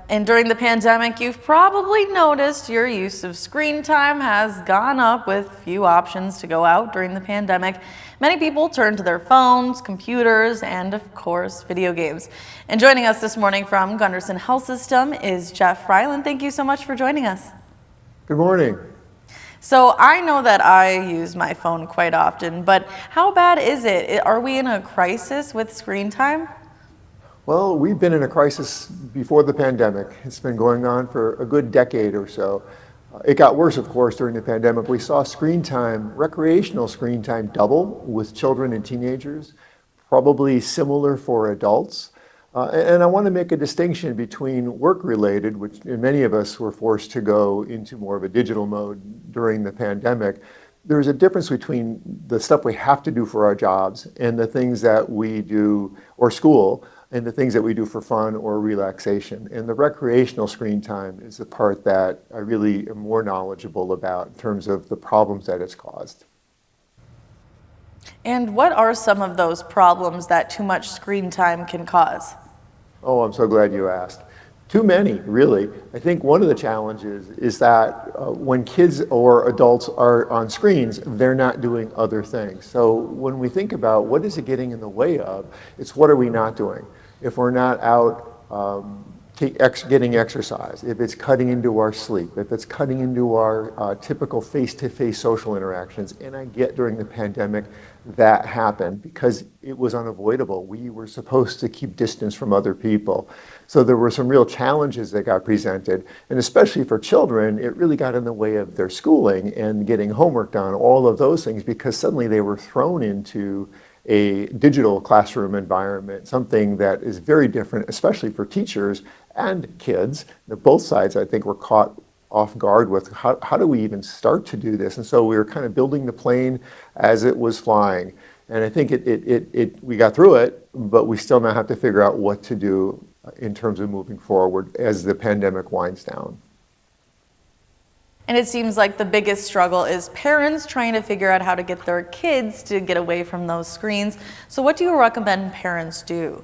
And during the pandemic, you've probably noticed your use of screen time has gone up with few options to go out during the pandemic. Many people turn to their phones, computers, and of course, video games. And joining us this morning from Gunderson Health System is Jeff Freiland. Thank you so much for joining us. Good morning. So I know that I use my phone quite often, but how bad is it? Are we in a crisis with screen time? Well, we've been in a crisis before the pandemic. It's been going on for a good decade or so. It got worse, of course, during the pandemic. We saw screen time, recreational screen time, double with children and teenagers, probably similar for adults. And I want to make a distinction between work-related, which many of us were forced to go into more of a digital mode during the pandemic. There's a difference between the stuff we have to do for our jobs and the things that we do, or school, and the things that we do for fun or relaxation. And the recreational screen time is the part that I really am more knowledgeable about in terms of the problems that it's caused. And what are some of those problems that too much screen time can cause? Oh, I'm so glad you asked. Too many, really. I think one of the challenges is that when kids or adults are on screens, they're not doing other things. So when we think about what is it getting in the way of, it's what are we not doing? If we're not out getting exercise, if it's cutting into our sleep, if it's cutting into our typical face-to-face social interactions, and I get during the pandemic that happened because it was unavoidable. We were supposed to keep distance from other people. So there were some real challenges that got presented, and especially for children, it really got in the way of their schooling and getting homework done, all of those things, because suddenly they were thrown into a digital classroom environment, something that is very different, especially for teachers and kids. Both sides, I think, were caught off guard with how do we even start to do this? And so we were kind of building the plane as it was flying. And I think we got through it, but we still now have to figure out what to do in terms of moving forward as the pandemic winds down. And it seems like the biggest struggle is parents trying to figure out how to get their kids to get away from those screens. So what do you recommend parents do?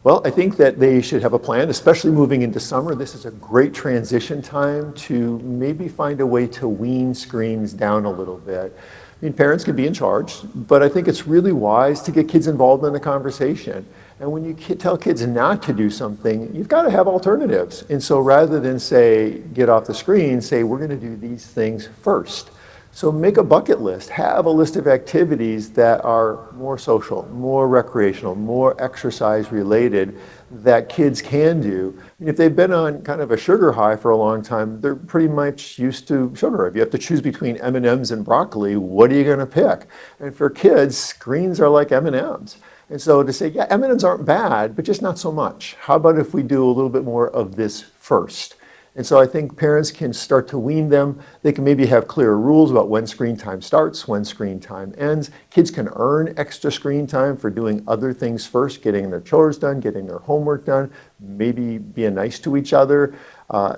Well, I think that they should have a plan, especially moving into summer. This is a great transition time to maybe find a way to wean screens down a little bit. I mean, parents can be in charge, but I think it's really wise to get kids involved in the conversation. And when you tell kids not to do something, you've got to have alternatives. And so rather than say, get off the screen, say, we're going to do these things first. So make a bucket list, have a list of activities that are more social, more recreational, more exercise related that kids can do. And if they've been on kind of a sugar high for a long time, they're pretty much used to sugar. If you have to choose between M&Ms and broccoli, what are you going to pick? And for kids, screens are like M&Ms. And so to say, yeah, M&Ms aren't bad, but just not so much. How about if we do a little bit more of this first? And so I think parents can start to wean them. They can maybe have clearer rules about when screen time starts, when screen time ends. Kids can earn extra screen time for doing other things first, getting their chores done, getting their homework done, maybe being nice to each other,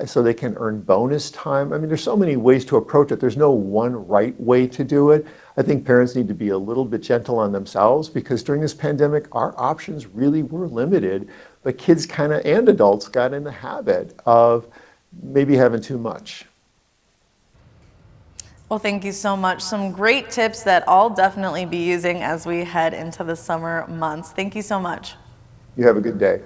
so they can earn bonus time. I mean, there's so many ways to approach it. There's no one right way to do it. I think parents need to be a little bit gentle on themselves because during this pandemic, our options really were limited, but kids and adults got in the habit of maybe having too much. Well, thank you so much. Some great tips that I'll definitely be using as we head into the summer months. Thank you so much. You have a good day.